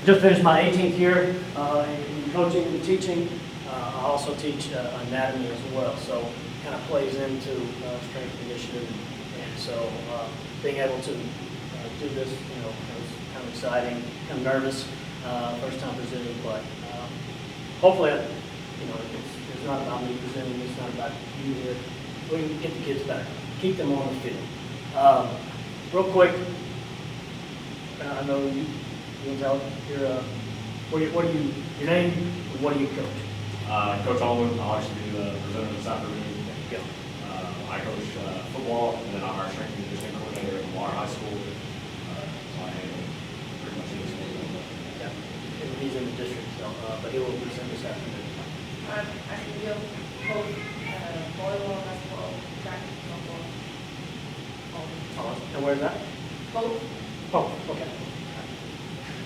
Just finished my 18th year in coaching and teaching. I also teach anatomy as well, so it kind of plays into strength and conditioning. And so being able to do this, was kind of exciting, kind of nervous, first time presenting, but hopefully, it's not about me presenting, it's not about you here. We can get the kids better, keep them on the field. Real quick, I know you can tell your name, and what do you coach? Coach Allman, I'll actually be the presenter this afternoon. There you go. I coach football, and then I'm our strength and conditioning coordinator at Water High School. So I handle pretty much any school. Yeah, he's in the district, so, but he will present this afternoon. I can deal both volleyball, basketball, track, softball. And where's that? Both. Oh, okay.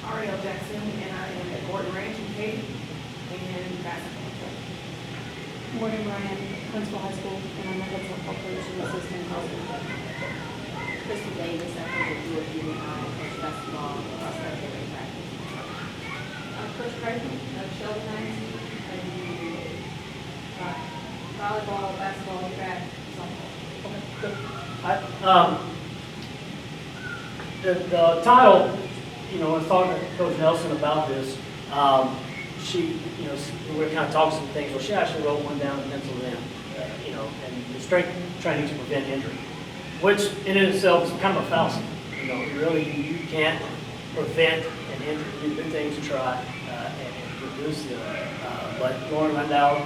Ariel Jackson, and I am at Gordon Ranch in Katy, and basketball. Morgan Ryan, Huntsville High School, and I'm a head football coach and assistant coach. Crystal Davis, I coach at UF Junior High, coach basketball, cross country, and track. Coach Creighton, Sheldon Hines, I do volleyball, basketball, track, softball. The title, I was talking to Coach Nelson about this. She, we were kind of talking some things. Well, she actually wrote one down and penciled it in, and the strength training to prevent injury, which in itself is kind of a fallacy. You can't prevent an injury. You do things to try and reduce them. But Lauren Landau,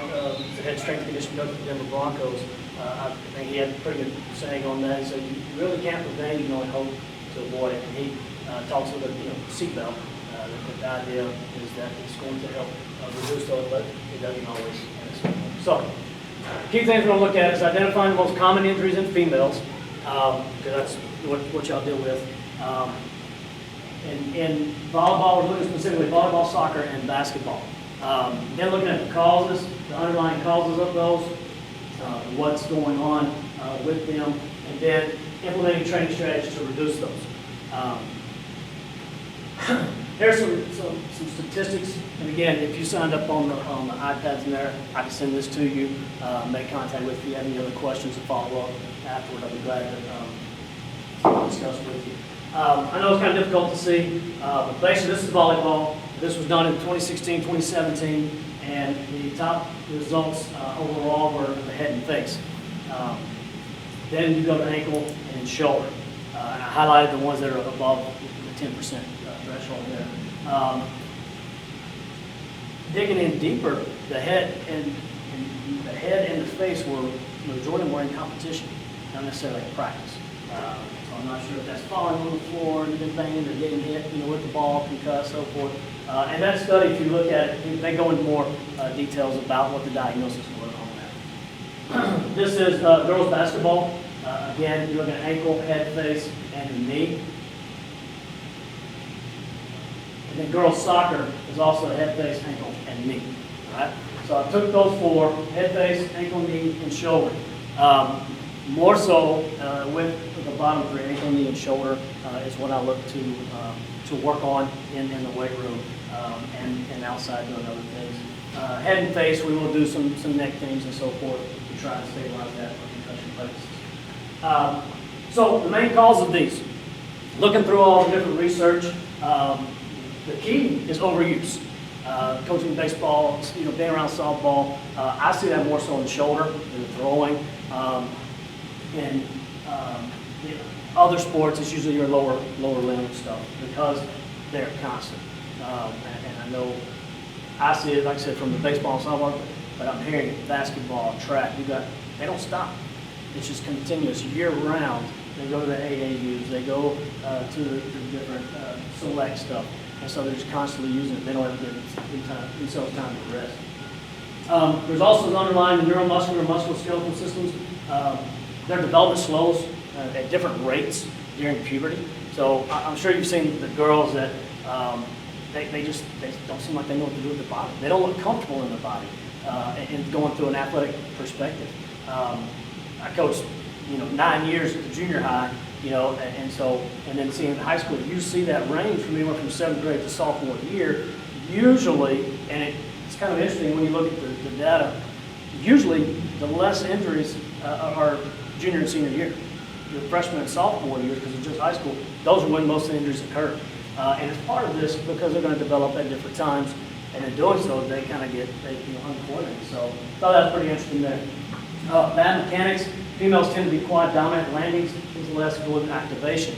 the head strength and conditioning coach of the Denver Broncos, I think he had a pretty good saying on that. He said, you really can't prevent it, you can only hope to avoid it. And he talks about seatbelt. The idea is that it's going to help reduce those, but it doesn't always. So, key things we're going to look at is identifying the most common injuries in females, because that's what y'all deal with. In volleyball, we're looking specifically volleyball, soccer, and basketball. Then looking at the causes, the underlying causes of those, what's going on with them, and then implementing training strategies to reduce those. Here's some statistics, and again, if you signed up on the iPads in there, I can send this to you. Make contact with you. If you have any other questions to follow up afterward, I'll be glad to discuss with you. I know it's kind of difficult to see, but basically this is volleyball. This was done in 2016, 2017, and the top results overall were the head and face. Then you go to ankle and shoulder. And I highlighted the ones that are above the 10% threshold there. Digging in deeper, the head and the face were majority more in competition, not necessarily in practice. So I'm not sure if that's falling on the floor and been banging or getting hit, with the ball, concussed, so forth. And that study, if you look at it, they go into more details about what the diagnosis was on that. This is girls basketball. Again, you're looking at ankle, head, face, and knee. And then girls soccer is also head, face, ankle, and knee. All right? So I took those four: head, face, ankle, knee, and shoulder. More so with the bottom three, ankle, knee, and shoulder, is what I look to work on in the weight room and outside doing other things. Head and face, we will do some neck things and so forth to try to stabilize that for concussion purposes. So the main cause of these, looking through all the different research, the key is overuse. Coaching baseball, being around softball, I see that more so in the shoulder than throwing. In other sports, it's usually your lower limb stuff because they're constant. And I know I see it, like I said, from the baseball and softball, but I'm hearing basketball, track. They don't stop. It's just continuous year round. They go to the AAUs, they go to the different select stuff, and so they're just constantly using it. They don't have to give themselves time to rest. There's also the underlying neuromuscular and musculoskeletal systems. Their development slows at different rates during puberty. So I'm sure you've seen the girls that they don't seem like they know what to do with their body. They don't look comfortable in their body and going through an athletic perspective. I coached 9 years at the junior high, and then seeing in high school, you see that range from anywhere from 7th grade to sophomore year, usually, and it's kind of interesting when you look at the data, usually the less injuries are junior and senior year. Your freshman and sophomore years, because it's just high school, those are when most of the injuries occur. And it's part of this because they're going to develop at different times, and in doing so, they kind of get uncoordinated. So I thought that was pretty interesting there. Bad mechanics, females tend to be quad dominant landings, is less glute activation.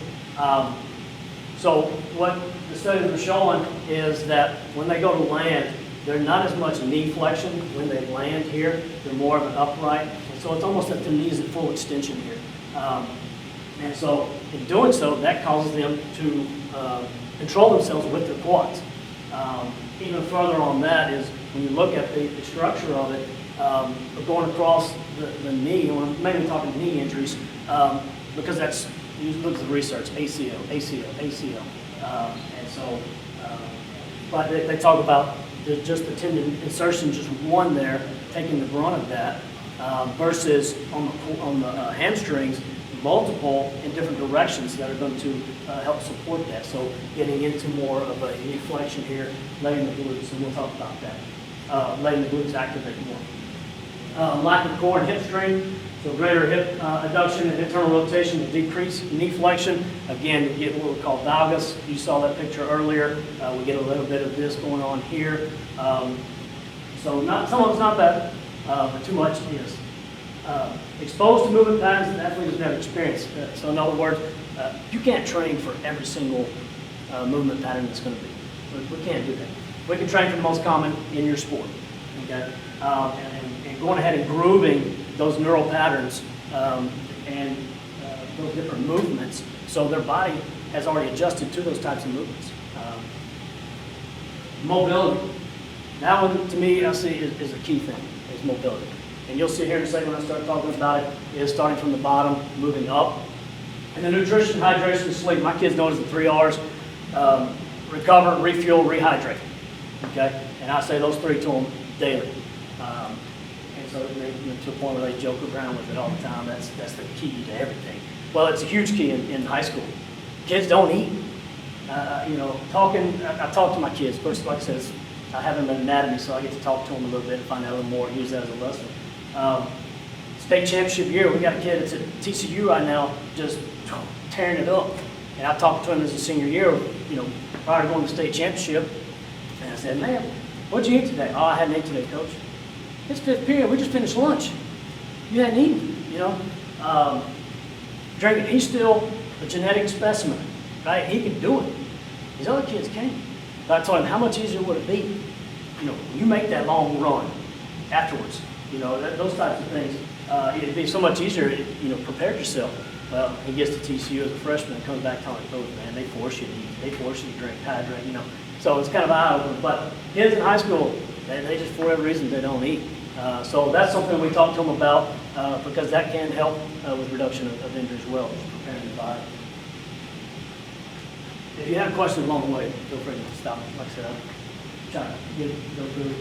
So what the studies are showing is that when they go to land, they're not as much knee flexion when they land here. They're more of an upright. And so it's almost that the knees at full extension here. And so in doing so, that causes them to control themselves with their quads. Even further on that is when you look at the structure of it, going across the knee, and we're mainly talking knee injuries, because that's, you look at the research, ACL. And so, but they talk about just the tendon insertion, just one there, taking the brunt of that, versus on the hamstrings, multiple in different directions that are going to help support that. So getting into more of a knee flexion here, letting the glutes, and we'll talk about that, letting the glutes activate more. Lack of core and hip strength, so greater hip adduction and internal rotation to decrease knee flexion. Again, you get what we call valgus. You saw that picture earlier. We get a little bit of this going on here. So some of it's not bad, but too much is. Exposed to movement patterns that athletes never experienced. So in other words, you can't train for every single movement pattern that's going to be. We can't do that. We can train for the most common in your sport. Okay? And going ahead and grooving those neural patterns and those different movements, so their body has already adjusted to those types of movements. Mobility. That one, to me, I see is a key thing, is mobility. And you'll see here in a second when I start talking about it, is starting from the bottom, moving up. And then nutrition, hydration, sleep. My kids know it as the 3 R's. Recover, refuel, rehydrate. Okay? And I say those 3 to them daily. And so they, to the point where they joke around with it all the time. That's the key to everything. Well, it's a huge key in high school. Kids don't eat. I talk to my kids. First, like I said, I have them in anatomy, so I get to talk to them a little bit and find out a little more, use that as a lesson. State championship year, we got a kid that's at TCU right now, just tearing it up. And I talked to him as a senior year, prior to going to the state championship. And I said, man, what'd you eat today? Oh, I hadn't eaten today, coach. It's 5th period, we just finished lunch. You hadn't eaten, drinking. He's still a genetic specimen, right? He can do it. These other kids can't. But I told him, how much easier would it be? You make that long run afterwards. Those types of things. It'd be so much easier, prepare yourself. Well, he gets to TCU as a freshman and comes back telling coach, man, they force you to eat, they force you to drink, hydrate, So it's kind of eye-opening. But kids in high school, they just, for whatever reason, they don't eat. So that's something we talk to them about because that can help with reduction of injury as well, preparing the body. If you have questions along the way, feel free to stop me. Like I said, I'm trying to go through.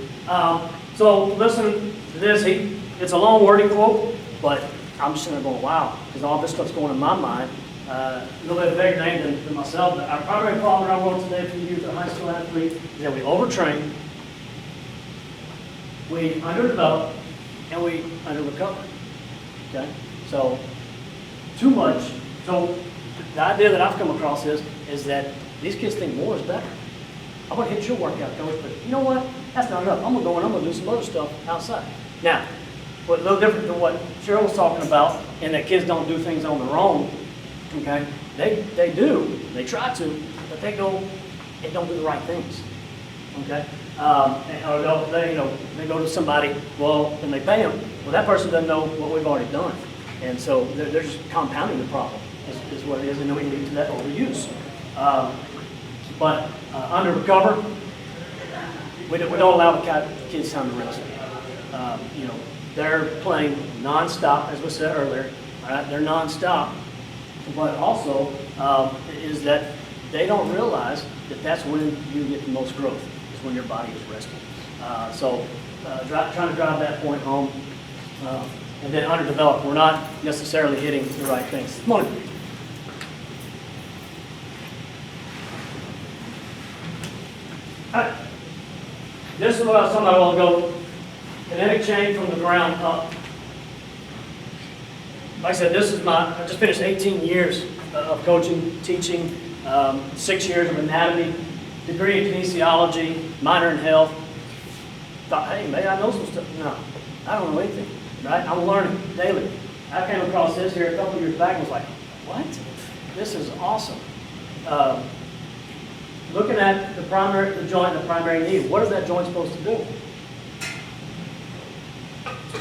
So listen to this. It's a long wording quote, but I'm just sitting there going, wow, because all this stuff's going in my mind. A little bit bigger name than myself, but our primary problem in our world today for you, the high school athlete, is that we overtrain, we underdevelop, and we underrecover. Okay? So, too much. So, the idea that I've come across is that these kids think more is better. I'm going to hit your workout, coach, but you know what? That's not enough. I'm going to go and I'm going to do some other stuff outside. Now, a little different than what Cheryl was talking about, and that kids don't do things on their own. Okay? They do. They try to, but they don't do the right things. Okay? Or they go to somebody, and they pay them. Well, that person doesn't know what we've already done. And so they're just compounding the problem, is what it is, and then we lead to that overuse. But under recover, we don't allow the kids time to rest. They're playing nonstop, as we said earlier. All right, they're nonstop, but also is that they don't realize that that's when you get the most growth, is when your body is resting. Trying to drive that point home. And then underdeveloped, we're not necessarily hitting the right things. Come on. Alright. This is what I was talking about a while ago. Kinetic chain from the ground up. Like I said, I just finished 18 years of coaching, teaching, 6 years of anatomy, degree in kinesiology, minor in health. Thought, hey, maybe I know some stuff. No, I don't know anything, right? I'm learning daily. I came across this here a couple years back and was like, what? This is awesome. Looking at the joint and the primary knee, what is that joint supposed to do?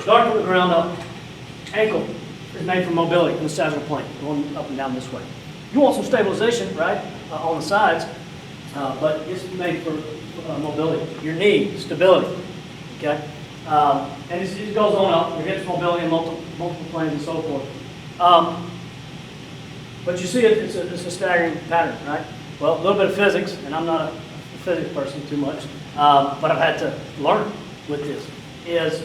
Start from the ground up. Ankle is made for mobility in the sagittal plane, going up and down this way. You want some stabilization, right, on the sides, but it's made for mobility. Your knee, stability, okay? And it goes on up. Your hips, mobility in multiple planes and so forth. But you see it's a staggering pattern, right? Well, a little bit of physics, and I'm not a physics person too much, but I've had to learn with this, is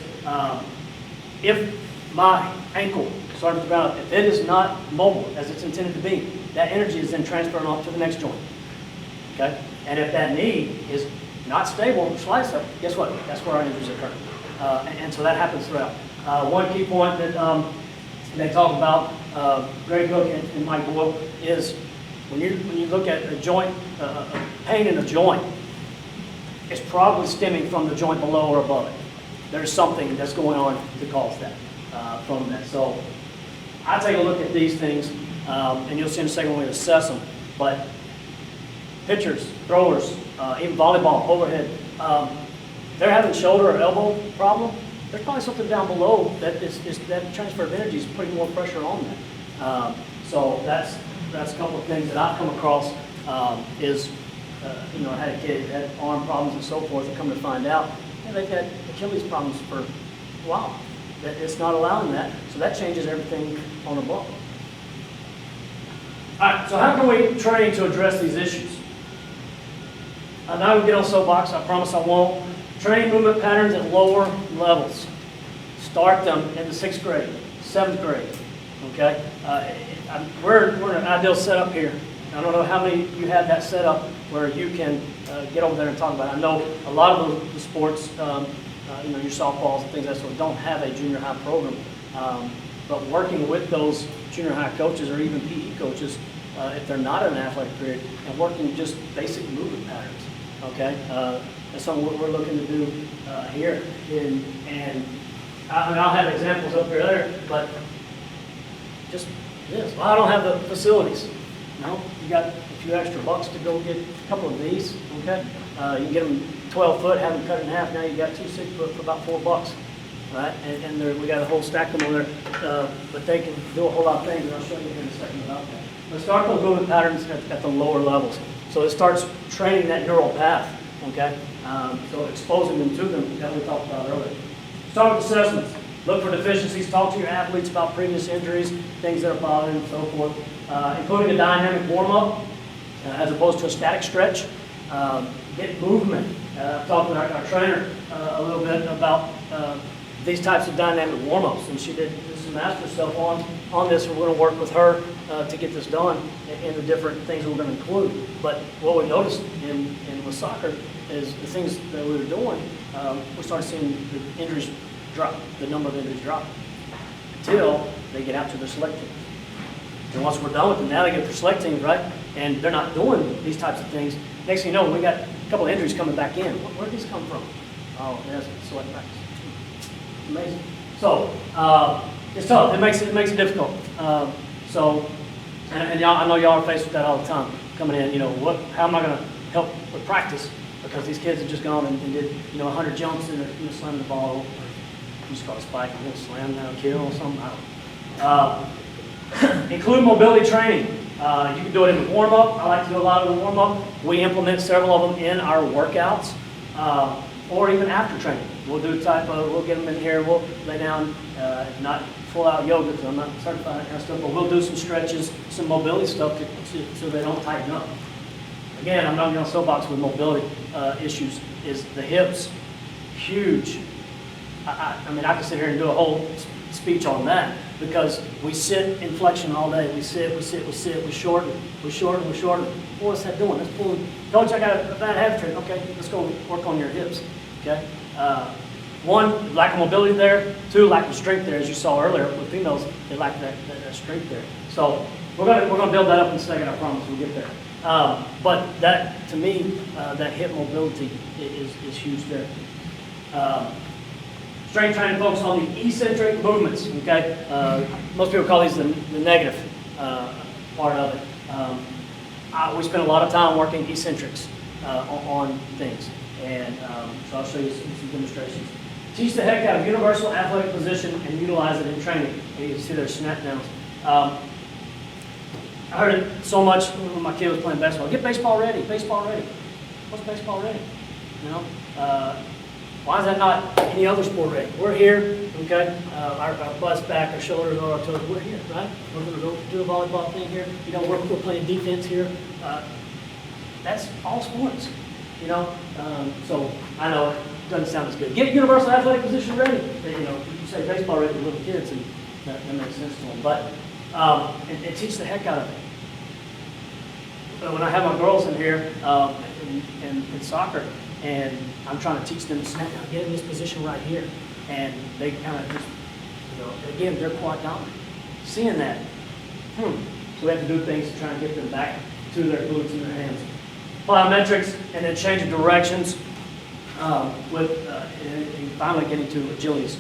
if my ankle starting to ground up, if it is not mobile as it's intended to be, that energy is then transferred off to the next joint, okay? And if that knee is not stable, slice up, guess what? That's where our injuries occur. And so that happens throughout. One key point that they talk about, Greg Cook and Mike Boyle, is when you look at a joint, pain in a joint, it's probably stemming from the joint below or above it. There's something that's going on to cause that from that. So I take a look at these things, and you'll see in a second when we assess them. But pitchers, throwers, even volleyball, overhead, they're having shoulder or elbow problem. There's probably something down below that that transfer of energy is putting more pressure on that. So that's a couple of things that I've come across. I had a kid that had arm problems and so forth, and come to find out, they've had Achilles problems for a while. That it's not allowing that, so that changes everything on the ball. All right, so how can we train to address these issues? I'm not going to get on soapbox, I promise I won't. Train movement patterns at lower levels. Start them in the 6th grade, 7th grade, okay? We're in an ideal setup here. I don't know how many of you have that set up where you can get over there and talk about it. I know a lot of the sports, your softballs and things like that sort of don't have a junior high program. But working with those junior high coaches or even PE coaches, if they're not in an athletic period, and working just basic movement patterns, okay? That's something we're looking to do here. And I'll have examples up here later, but just this. Well, I don't have the facilities. No, you got a few extra bucks to go get a couple of these, okay? You can get them 12 foot, have them cut in half. Now you got 2 6 foot for about $4, right? And we got a whole stack of them over there, but they can do a whole lot of things, and I'll show you here in a second about that. But start those movement patterns at the lower levels. So it starts training that neural path, okay? So exposing them to them that we talked about earlier. Start with assessments. Look for deficiencies. Talk to your athletes about previous injuries, things that are bothering them, and so forth. Including a dynamic warm-up as opposed to a static stretch. Get movement. I've talked with our trainer a little bit about these types of dynamic warm-ups, and she did some master stuff on this. We're going to work with her to get this done in the different things that we're going to include. But what we noticed with soccer is the things that we were doing, we started seeing the injuries drop, the number of injuries drop, until they get out to their select teams. And once we're done with them, now they get their select teams, right? And they're not doing these types of things. Next thing you know, we got a couple of injuries coming back in. Where did these come from? Oh, that's select practice. Amazing. So it's tough. It makes it difficult. And y'all, I know y'all are faced with that all the time. Coming in, how am I going to help with practice? Because these kids have just gone and did 100 jumps and they're slamming the ball. You just call a spike and slam down, kill or something. I don't know. Include mobility training. You can do it in the warm-up. I like to do a lot of the warm-up. We implement several of them in our workouts, or even after training. We'll do we'll get them in here, we'll lay down, not full-out yoga, because I'm not certified that kind of stuff, but we'll do some stretches, some mobility stuff so they don't tighten up. Again, I'm not going to soapbox with mobility issues, is the hips, huge. I mean, I could sit here and do a whole speech on that, because we sit in flexion all day. We sit, we shorten. what's that doing? Let's pull, coach, I got a bad habit trick. Okay, let's go work on your hips, okay? One, lack of mobility there. Two, lack of strength there, as you saw earlier with females, they lack that strength there. So we're gonna build that up in a second, I promise, we'll get there. But that, to me, that hip mobility is huge there. Strength training focus on the eccentric movements, okay? Most people call these the negative part of it. We spend a lot of time working eccentrics on things, and so I'll show you some demonstrations. Teach the heck out of universal athletic position and utilize it in training. And you can see their snap downs. I heard it so much when my kid was playing basketball. Get baseball ready, baseball ready. What's baseball ready? You know, why is that not any other sport ready? We're here, okay? Our butt's back, our shoulders are our toes. We're here, right? We're going to go do a volleyball thing here. You know, we're playing defense here. That's all sports, you know. So I know it doesn't sound as good. Get universal athletic position ready. You know, you say baseball ready to little kids, and that makes sense to them. But and teach the heck out of it. But when I have my girls in here in soccer, and I'm trying to teach them to snap down, get in this position right here, and they kind of just, you know, again, they're quite dominant. Seeing that, so we have to do things to try and get them back to their glutes and their hands. Plyometrics, and then change of directions and finally getting to agilities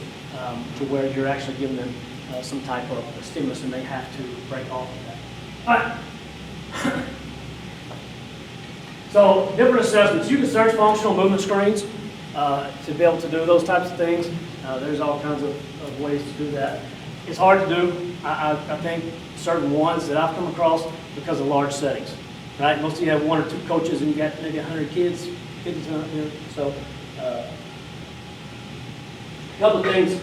to where you're actually giving them some type of stimulus, and they have to break off of that. All right. So different assessments. You can search functional movement screens to be able to do those types of things. There's all kinds of ways to do that. It's hard to do, I think, certain ones that I've come across because of large settings, right? Most of you have one or two coaches and you got maybe 100 kids, 50, you know, so a couple of things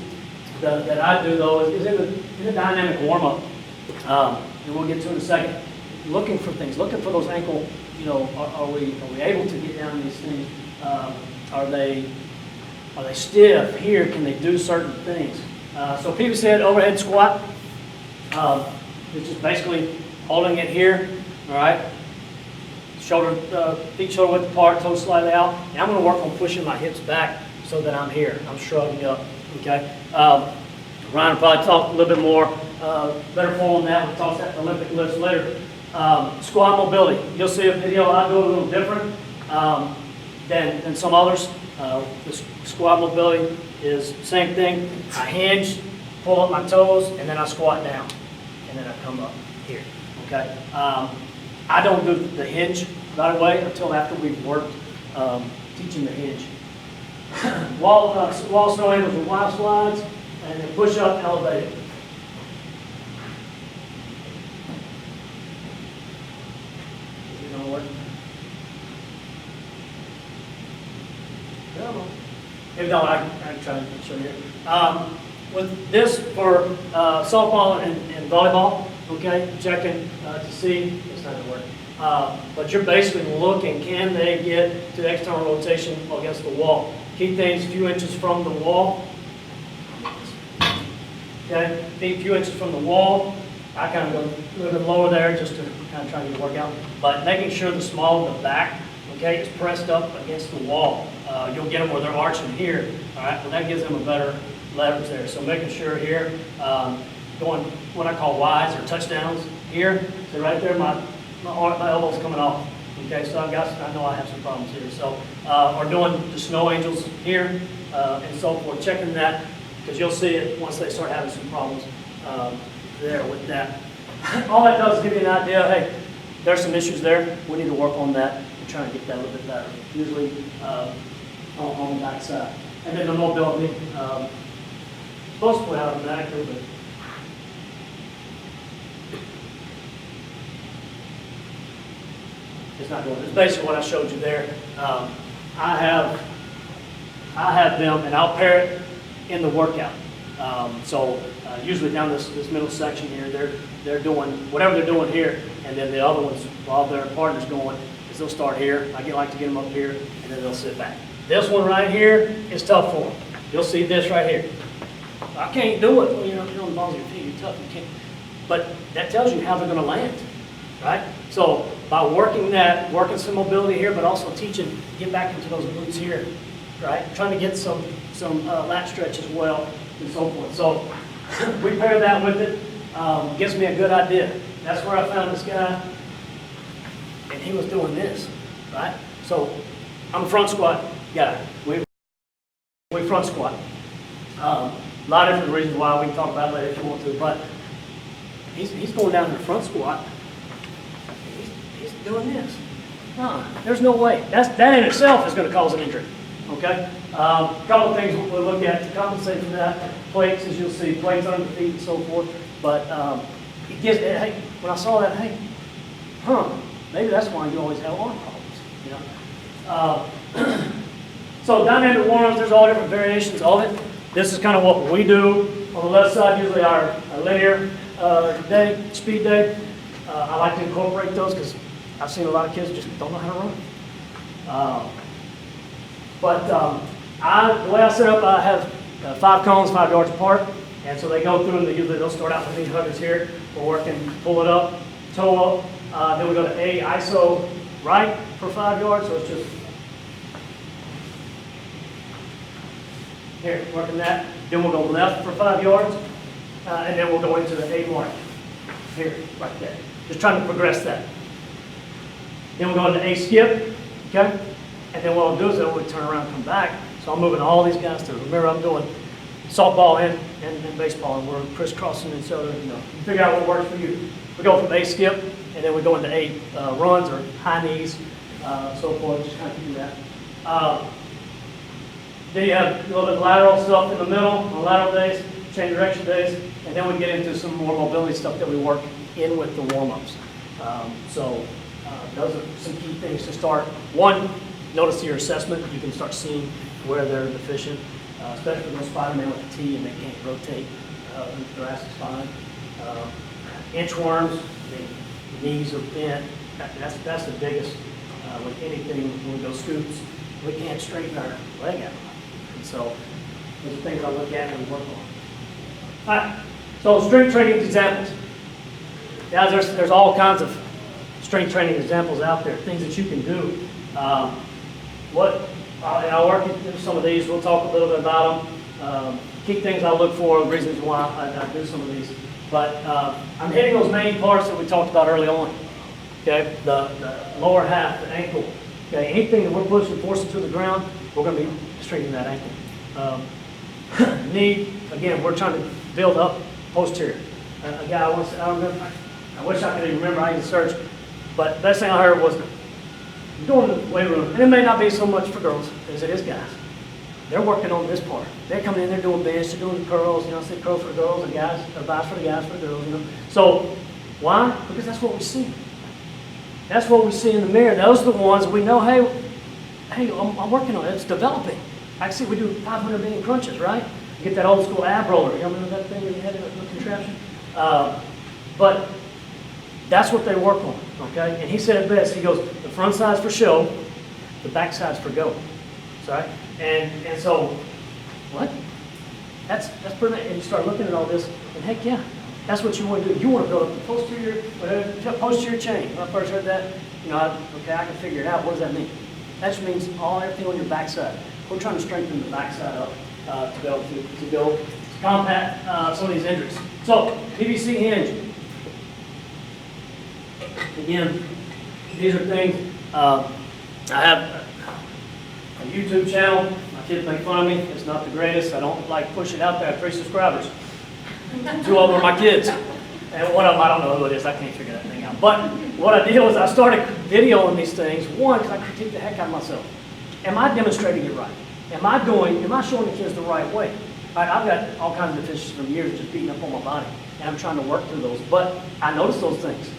that I do though is in the dynamic warm-up, and we'll get to in a second, looking for things, looking for those ankle, you know, are we able to get down these things? Are they stiff here? Can they do certain things? So people said overhead squat. It's just basically holding it here, all right? Feet shoulder width apart, toes slightly out. And I'm going to work on pushing my hips back so that I'm here. I'm shrugging up, okay? Ryan will probably talk a little bit more, better form on that. We'll talk about Olympic lifts later. Squat mobility. You'll see a video, I do it a little different than some others. The squat mobility is the same thing. I hinge, pull up my toes, and then I squat down. And then I come up here, okay? I don't do the hinge right away until after we've worked teaching the hinge. Wall snow angles with wide slides, and then push up, elevate it. Is it going to work? No. If not, I can try to show you. With this for softball and volleyball, okay, checking to see, it's not going to work. But you're basically looking, can they get to external rotation against the wall? Keep things a few inches from the wall. Okay, feet a few inches from the wall. I kind of go a little bit lower there just to kind of try to get a workout. But making sure the small of the back, okay, is pressed up against the wall. You'll get them where they're arching here. All right, well that gives them a better leverage there. So making sure here, going what I call wides or touchdowns here. So right there, my elbow's coming off. Okay, so I know I have some problems here. So, or doing the snow angels here and so forth, checking that, because you'll see it once they start having some problems there with that. All that does is give you an idea, hey, there's some issues there. We need to work on that and try and get that a little bit better, usually on that side. And then the mobility, supposed to put out automatically, but it's not doing it. It's basically what I showed you there. I have them, and I'll pair it in the workout. Usually down this middle section here, they're doing whatever they're doing here, and then the other ones, while their partner's going, is they'll start here. I like to get them up here, and then they'll sit back. This one right here is tough for them. You'll see this right here. I can't do it. Well, you're on the balls of your feet. You're tough. You can't. But that tells you how they're going to land, right? So by working that, working some mobility here, but also teaching, get back into those glutes here, right? Trying to get some lat stretch as well and so forth. So we pair that with it, gives me a good idea. That's where I found this guy, and he was doing this, right? So I'm a front squat guy. We front squat. A lot of different reasons why we can talk about it later if you want to, but he's going down in the front squat. He's doing this. There's no way. That in itself is going to cause an injury. Okay? A couple of things we'll look at to compensate for that. Plates, as you'll see, plates under the feet and so forth. But it gives, hey, when I saw that, hey, maybe that's why you always have arm problems. You know? So dynamic warm-ups, there's all different variations of it. This is kind of what we do. On the left side, usually our linear day, speed day. I like to incorporate those because I've seen a lot of kids just don't know how to run. The way I set up, I have 5 cones, 5 yards apart. And so they go through and they'll start out with these huggers here. We're working, pull it up, toe up. Then we go to A, ISO right for 5 yards. So it's just here, working that. Then we'll go left for 5 yards. And then we'll go into the A mark here, right there. Just trying to progress that. Then we'll go into A skip, okay? And then what I'll do is then we'll turn around and come back. So I'm moving all these guys through. Remember, I'm doing softball and baseball, and we're crisscrossing each other. You know, figure out what works for you. We go from A skip, and then we go into A runs or high knees, so forth. Just kind of do that. Then you have a little bit of lateral stuff in the middle on lateral days, change direction days, and then we get into some more mobility stuff that we work in with the warm-ups. Those are some key things to start. One, notice your assessment. You can start seeing where they're deficient, especially when Spider-Man with the T and they can't rotate the thoracic spine. Inchworms, the knees are bent. That's the biggest with anything when we go scoops. We can't straighten our leg out. And so those are things I look at and work on. All right, so strength training examples. Now there's all kinds of strength training examples out there, things that you can do. I'll work through some of these. We'll talk a little bit about them. Key things I look for, reasons why I do some of these. But I'm hitting those main parts that we talked about early on. Okay, the lower half, the ankle. Okay, anything that we're pushing, forcing to the ground, we're going to be straightening that ankle. Knee, again, we're trying to build up posterior. A guy once, I wish I could even remember, I didn't search, but the best thing I heard was, going to the weight room, and it may not be so much for girls as it is guys. They're working on this part. They're coming in, they're doing bench, they're doing curls, I say curls for the girls, and guys, or biceps for the guys, for the girls, So, why? Because that's what we see. That's what we see in the mirror. Those are the ones we know, hey, I'm working on it, it's developing. I see we do 500 million crunches, right? You get that old school ab roller, you remember that thing that you had in the contraption? But that's what they work on, okay? And he said it best, he goes, the front side's for show, the back side's for go. Sorry? And so, what? That's pretty much, and you start looking at all this, and heck yeah, that's what you want to do. You want to build up the posterior chain. When I first heard that, I can figure it out. What does that mean? That just means everything on your backside. We're trying to strengthen the backside up to be able to go combat some of these injuries. So, PVC hinge. Again, these are things, I have a YouTube channel. My kids make fun of me. It's not the greatest. I don't like push it out there. I have 3 subscribers. 2 of them are my kids. And one of them, I don't know who it is. I can't figure that thing out. But what I did was I started videoing these things. One, because I critique the heck out of myself. Am I demonstrating it right? Am I showing the kids the right way? All right, I've got all kinds of deficiencies from years of just beating up on my body. And I'm trying to work through those. But I noticed those things.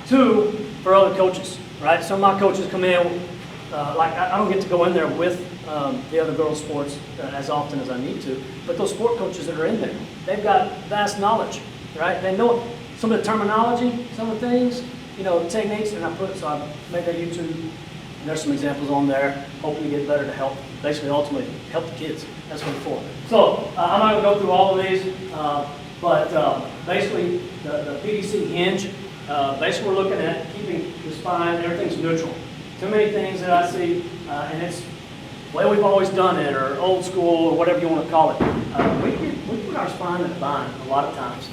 2, for other coaches, right? Some of my coaches come in, I don't get to go in there with the other girls' sports as often as I need to, but those sport coaches that are in there, they've got vast knowledge, right? They know some of the terminology, some of the things, the techniques, and I made that YouTube, and there's some examples on there, hoping to get better to help, basically, ultimately, help the kids. That's what it's for. So, I'm not going to go through all of these, but basically, the PVC hinge, Basically, we're looking at keeping the spine, everything's neutral. Too many things that I see, and it's the way we've always done it, or old school, or whatever you want to call it. We put our spine in a bind a lot of times.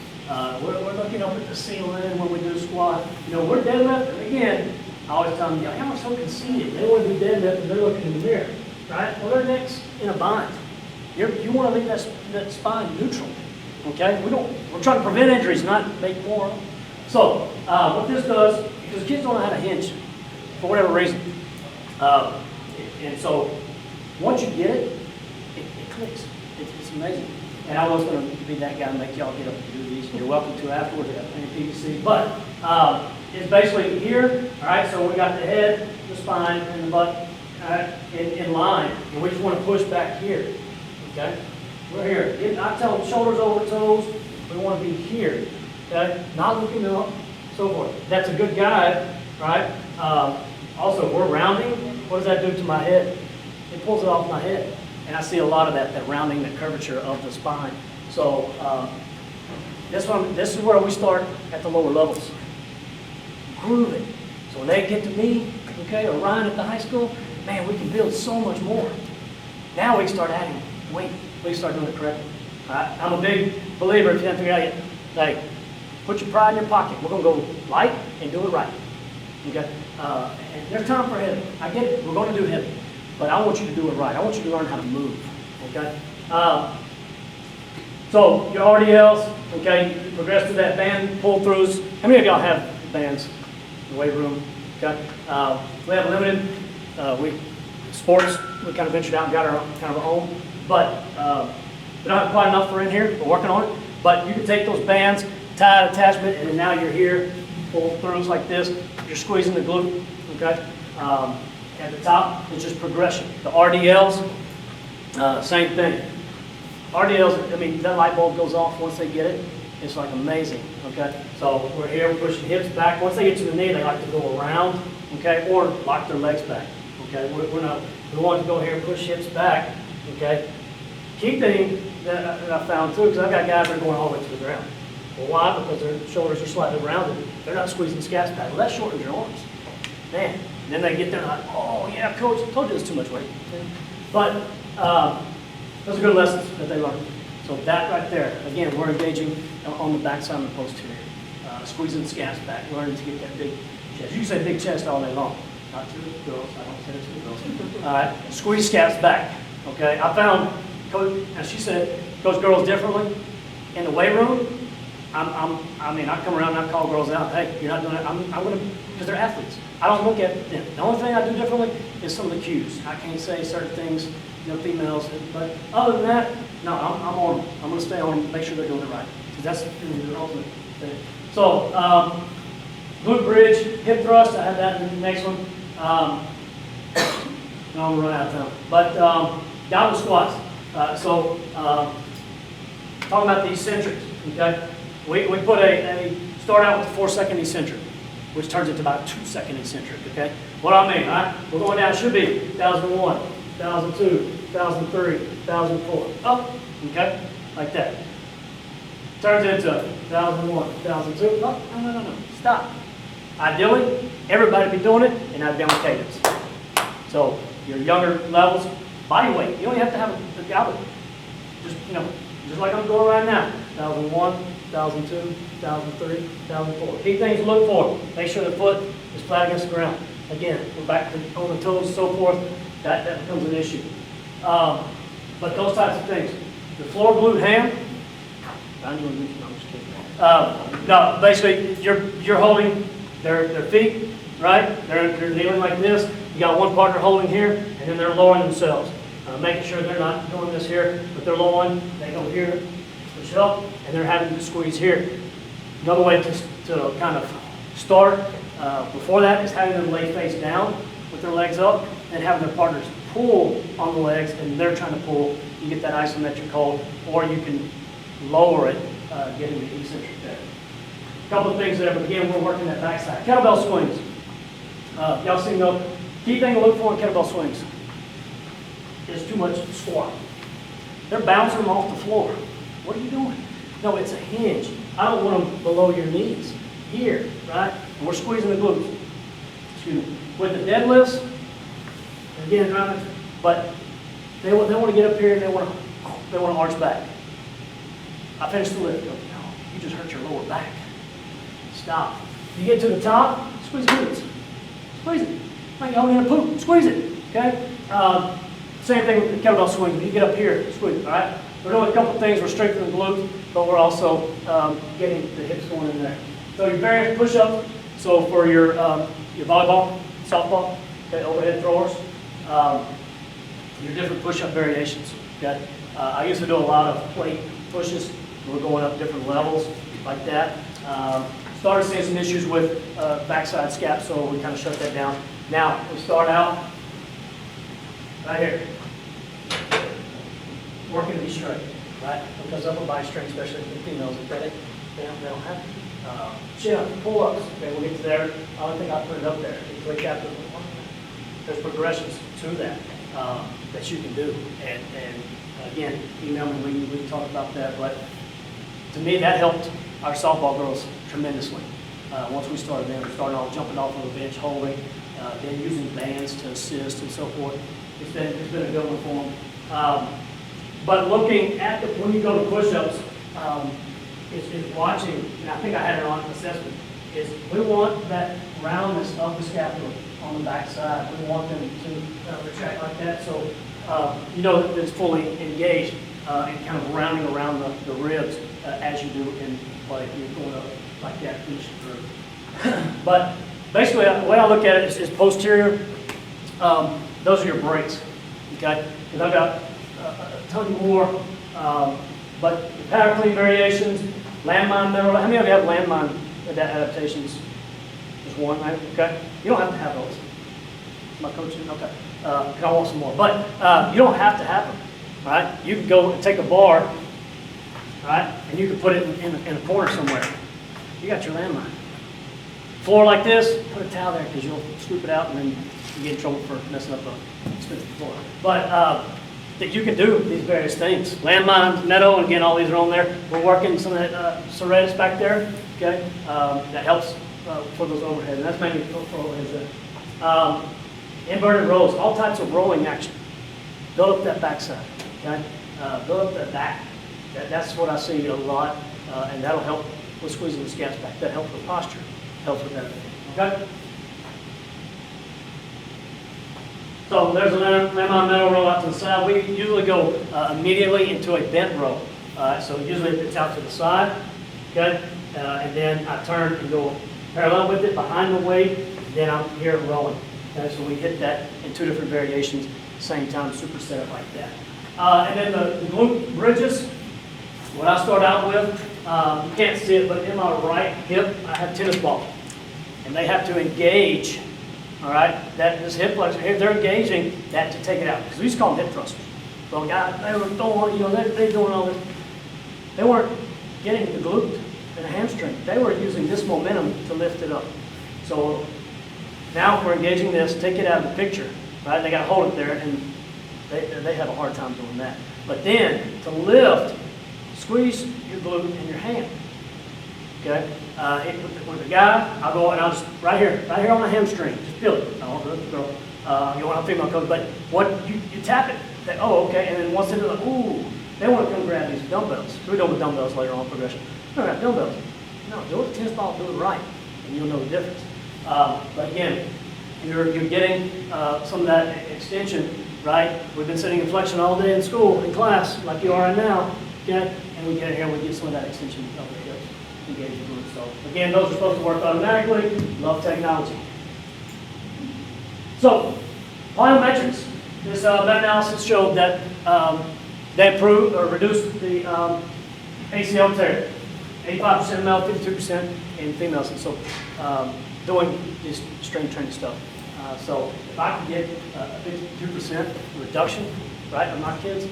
We're looking up at the ceiling when we do squat. You know, we're deadlifting. Again, I always tell them, y'all are so conceited. They want to do deadlift and they're looking in the mirror, right? Well, their neck's in a bind. You want to leave that spine neutral, okay? We're trying to prevent injuries, not make more. So, what this does, because kids don't know how to hinge for whatever reason. And so, once you get it, it clicks. It's amazing. And I was going to be that guy and make y'all get up and do these. You're welcome to afterwards. I got plenty of PVC. But it's basically here, all right? So we got the head, the spine, and the butt in line. And we just want to push back here, okay? We're here. I tell them shoulders over toes. We want to be here, okay? Not looking up, so forth. That's a good guide, right? Also, we're rounding. What does that do to my head? It pulls it off my head. And I see a lot of that rounding, that curvature of the spine. So this is where we start at the lower levels. Groove it. So when they get to me, okay, or Ryan at the high school, man, we can build so much more. Now we can start adding weight. We can start doing it correctly. All right? I'm a big believer, if you haven't figured out yet, like, put your pride in your pocket. We're going to go light and do it right. Okay? And there's time for heavy. I get it. We're going to do heavy. But I want you to do it right. I want you to learn how to move, okay? So your RDLs, okay, you progress to that band pull-throughs. How many of y'all have bands in the weight room? Okay. We have limited, sports, we kind of ventured out and got our kind of our own, but we don't have quite enough for in here. We're working on it. But you can take those bands, tie an attachment, and then now you're here, pull-throughs like this. You're squeezing the glute, okay? At the top, it's just progression. The RDLs, same thing. RDLs, I mean, that light bulb goes off once they get it. It's like amazing, okay? So we're here, we're pushing hips back. Once they get to the knee, they like to go around, okay? Or lock their legs back, okay? We want to go here and push hips back, okay? Key thing that I found too, because I've got guys that are going all the way to the ground. Well, why? Because their shoulders are slightly rounded. They're not squeezing the scats back. Well, that shortens your arms. Man. And then they get there and like, oh yeah, coach, I told you there's too much weight. But those are good lessons that they learn. So that right there, again, we're engaging on the backside of the posterior. Squeezing the scats back, learning to get that big chest. You can say big chest all day long. Not to the girls, I don't say it to the girls. All right, squeeze scats back, okay? I found, Coach, as she said, coach girls differently. In the weight room, I come around and I call girls out, hey, you're not doing it. I'm going to, because they're athletes. I don't look at them. The only thing I do differently is some of the cues. I can't say certain things, females, but other than that, no, I'm on them. I'm going to stay on them, make sure they're doing it right. Because that's the ultimate thing. So, glute bridge, hip thrust, I have that in the next one. No, I'm going to run out of time. But goblet squats. Talking about the eccentrics, okay? We put start out with a 4-second eccentric, which turns into about a 2-second eccentric, okay? What I mean, all right? We're going down, should be 1001, 1002, 1003, 1004, up, okay? Like that. Turns into 1001, 1002, up, no, stop. Ideally, everybody be doing it, and I'd be on cadence. So, your younger levels, body weight, you don't have to have a goblet. Just like I'm doing right now, 1001, 1002, 1003, 1004. Key things to look for. Make sure the foot is flat against the ground. Again, we're back to on the toes and so forth. That becomes an issue. But those types of things. The floor glute ham. I'm just kidding. No, basically you're holding their feet, right? They're kneeling like this. You got one partner holding here, and then they're lowering themselves. Making sure they're not doing this here, but they're lowering. They go here, push up, and they're having to squeeze here. Another way to kind of start before that is having them lay face down with their legs up and having their partners pull on the legs, and they're trying to pull. You get that isometric hold, or you can lower it, getting the eccentric there. A couple of things there, but again, we're working that backside. Kettlebell swings. Y'all see no key thing to look for in kettlebell swings is too much squat. They're bouncing them off the floor. What are you doing? No, it's a hinge. I don't want them below your knees. here, right? And we're squeezing the glutes. Excuse me. With the deadlifts, again, right, but they want to get up here and they want to arch back. I finished the lift. Go, no, you just hurt your lower back. Stop. You get to the top, squeeze the glutes. Squeeze it. Like you're holding a poop. Squeeze it. Okay? Same thing with the kettlebell swing. When you get up here, squeeze it. All right? We're doing a couple things. We're strengthening the glutes, but we're also getting the hips going in there. So your various push-ups. So for your volleyball, softball, okay, overhead throwers, your different push-up variations. Okay? I used to do a lot of plate pushes. We're going up different levels like that. Started seeing some issues with backside scap, so we kind of shut that down. Now, we start out right here. Working to be straight, right? Because upper body strength, especially for females, they don't have chin-ups, pull-ups. Okay, we'll get to there. I don't think I put it up there. There's progressions to that that you can do. And again, email me, we can talk about that. But to me, that helped our softball girls tremendously. Once we started them, we started off jumping off of the bench, holding, then using bands to assist and so forth. It's been a good one for them. But looking at when you go to push-ups, is watching, and I think I had it on assessment, is we want that roundness of the scapula on the back side. We want them to retract like that, so you know that it's fully engaged and kind of rounding around the ribs as you do in play. You're going up like that, finishing through. But basically, the way I look at it is posterior. Those are your brakes, okay? Because I've got a ton more, but the power clean variations, landmine mineral. How many of you have landmine adaptations? Just one, right? Okay? You don't have to have those. My coaching, okay. I want some more, but you don't have to have them, right? You can go and take a bar, right, and you can put it in a corner somewhere. You got your landmine. Floor like this, put a towel there because you'll scoop it out and then you get in trouble for messing up the expensive floor. But that you can do these various things. Landmine, netto, and again, all these are on there. We're working some of that serratus back there, okay? That helps for those overhead, and that's mainly for overheads. Inverted rows, all types of rolling action. Build up that backside, okay? Build up that back. That's what I see a lot, and that'll help with squeezing the scaps back. That helps with posture, helps with everything, okay? So there's a landmine metal roll out to the side. We usually go immediately into a bent row. So usually it's out to the side, okay? And then I turn and go parallel with it behind the weight, then I'm here rolling. Okay, so we hit that in two different variations, same time, superset it like that. And then the glute bridges, what I start out with, you can't see it, but in my right hip, I have tennis ball. And they have to engage, all right, this hip flexor here, they're engaging that to take it out. Because we used to call them hip thrusters. Well, guys, they were throwing, they're doing all this. They weren't getting the glute and the hamstring. They were using this momentum to lift it up. So now if we're engaging this, take it out of the picture, right? They got to hold it there, and they have a hard time doing that. But then, to lift, squeeze your glute in your hand, okay? With the guy, I'll go and I'll just, right here on the hamstring, just feel it. I don't know the girl, you want a female coach, but you tap it, okay, and then once into the, ooh, they want to come grab these dumbbells. We're doing with dumbbells later on progression. No, grab dumbbells. No, do it with tennis ball, do it right, and you'll know the difference. But again, you're getting some of that extension, right? We've been sitting in flexion all day in school, in class, like you are right now, okay? And we get in here and we get some of that extension of the hips, engage the glutes. So again, those are supposed to work automatically. Love technology. So, plyometrics. This meta-analysis showed that they improved or reduced the ACL tear. 85% male, 52% in females. And so doing this strength training stuff. So if I can get a 52% reduction, right, of my kids,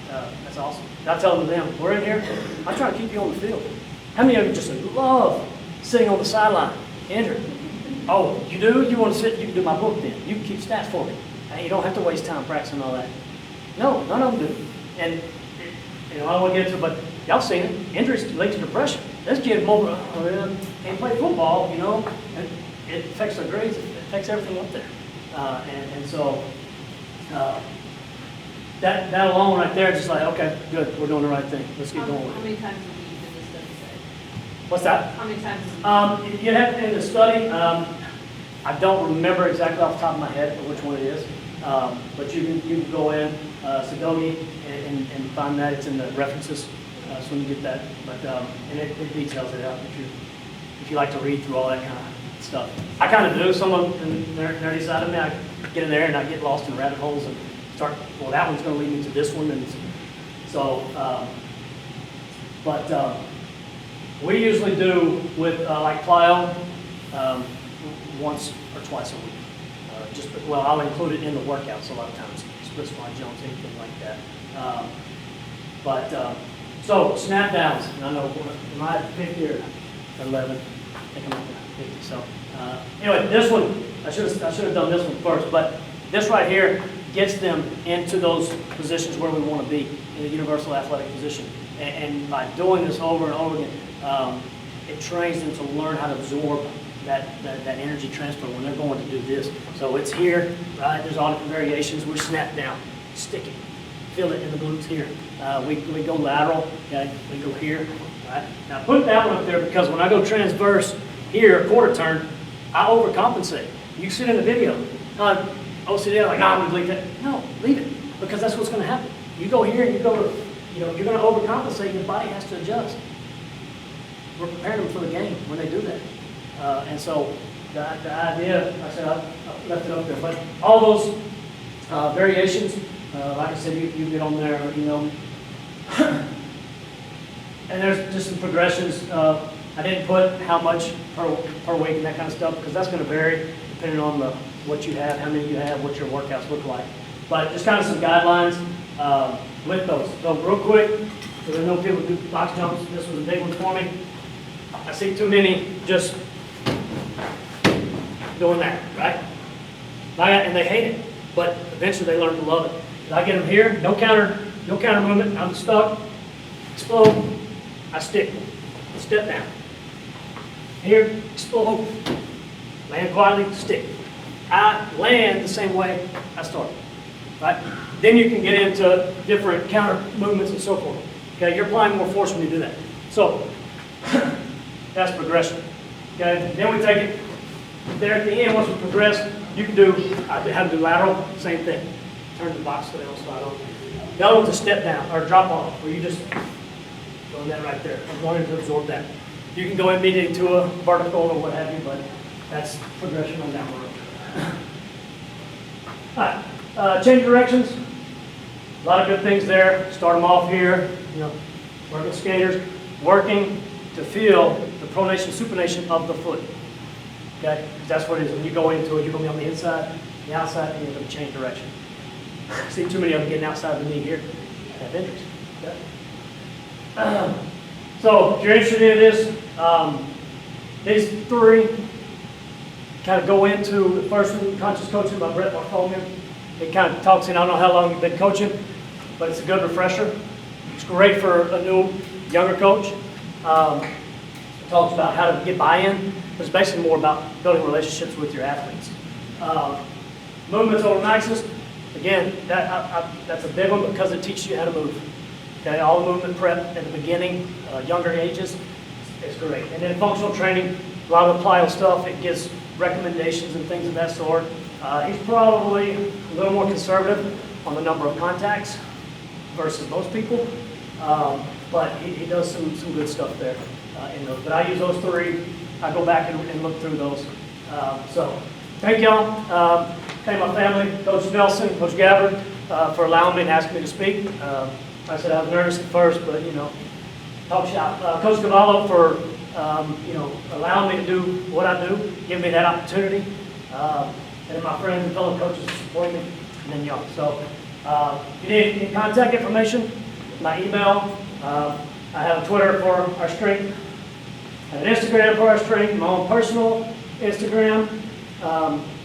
that's awesome. I tell them, we're in here, I'm trying to keep you on the field. How many of you just love sitting on the sideline? Andrew, oh, you do? You want to sit? You can do my book then. You can keep stats for me. Hey, you don't have to waste time practicing all that. No, none of them do. And I don't want to get into it, but y'all seen it. Injuries lead to depression. this kid can't play football, you know, and it affects their grades, it affects everything up there. And so that alone right there, just like, okay, good, we're doing the right thing. Let's get going with How it. many times have you used this study set? What's that? How many times? You have to in the study. I don't remember exactly off the top of my head which one it is, but you can go in Sidoni and find that. It's in the references, so when you get that. But and it details it out if you like to read through all that kind of stuff. I kind of do. Some of the nerdy side of me, I get in there and I get lost in rabbit holes and start. Well, that one's going to lead me to this one, and so. We usually do with like plyo once or twice a week. I'll include it in the workouts a lot of times, split squat jumps, anything like that. So snap downs, and I know, am I at 50 or 11? I think I'm up at 50. So anyway, this one, I should have done this one first, but this right here gets them into those positions where we want to be, in the universal athletic position. And by doing this over and over again, it trains them to learn how to absorb that energy transfer when they're going to do this. So it's here, right? There's all different variations. We're snap down, stick it, feel it in the glutes here. We go lateral, okay? We go here, right? Now put that one up there because when I go transverse here, quarter turn, I overcompensate. You can see it in the video. OCD, like, no, I'm gonna leave that. No, leave it, because that's what's gonna happen. You go here and you go to, you're gonna overcompensate, your body has to adjust. We're preparing them for the game when they do that. And so the idea, I said I left it up there, but all those variations, like I said, you get on there, and there's just some progressions. I didn't put how much per week and that kind of stuff, because that's going to vary depending on what you have, how many you have, what your workouts look like. But just kind of some guidelines with those. So real quick, because I know people do box jumps. This was a big one for me. I see too many just doing that, right? And they hate it, but eventually they learn to love it. I get them here, no counter movement. I'm stuck, explode, I stick, step down. Here, explode, land quietly, stick. I land the same way I started, right? Then you can get into different counter movements and so forth. Okay, you're applying more force when you do that. So that's progression. Okay, then we take it there at the end. Once we progress, you can do. I have to do lateral, same thing. Turn the box so they don't slide on. The other one's a step down or drop off, where you just doing that right there. I'm wanting to absorb that. You can go immediately to a vertical or what have you, but that's progression on down the road. All right, change directions. A lot of good things there. Start them off here. Working skaters, working to feel the pronation, supination of the foot. Okay, that's what it is. When you go into it, you're going to be on the inside, the outside, and you're going to change direction. See too many of them getting outside the knee here. Have injuries. Okay. So if you're interested in this, these three kind of go into the first one, Conscious Coaching by Brett Bartholomew. It kind of talks in, I don't know how long you've been coaching, but it's a good refresher. It's great for a new, younger coach. It talks about how to get buy-in, but it's basically more about building relationships with your athletes. Movements over maxes, again, that's a big one because it teaches you how to move. Okay, all the movement prep at the beginning, younger ages, is great. And then functional training, a lot of the plyo stuff, it gives recommendations and things of that sort. He's probably a little more conservative on the number of contacts versus most people, but he does some good stuff there in those. But I use those three. I go back and look through those. So thank y'all. Thank my family, Coach Nelson, Coach Gabbard, for allowing me and asking me to speak. I said I was nervous at first, but talk shop. Coach Cavallo for allowing me to do what I do, giving me that opportunity, and then my friends and fellow coaches supporting me, and then y'all. So if you need any contact information, my email. I have a Twitter for our strength. I have an Instagram for our strength. My own personal Instagram,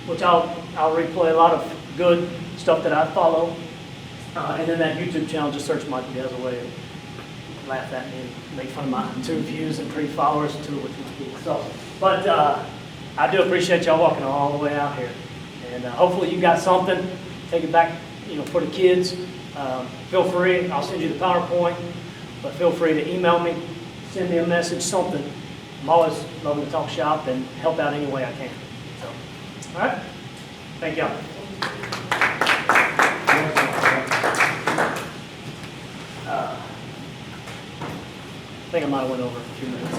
which I'll replay a lot of good stuff that I follow. And then that YouTube channel, just search Mike Gazaway. laugh at me and make fun of my 2 views and 3 followers, 2 which must be. So, but I do appreciate y'all walking all the way out here. And hopefully you got something, take it back, for the kids. Feel free, I'll send you the PowerPoint, but feel free to email me, send me a message, something. I'm always loving to talk shop and help out any way I can. So, all right, thank y'all. I think I might have went over a few minutes.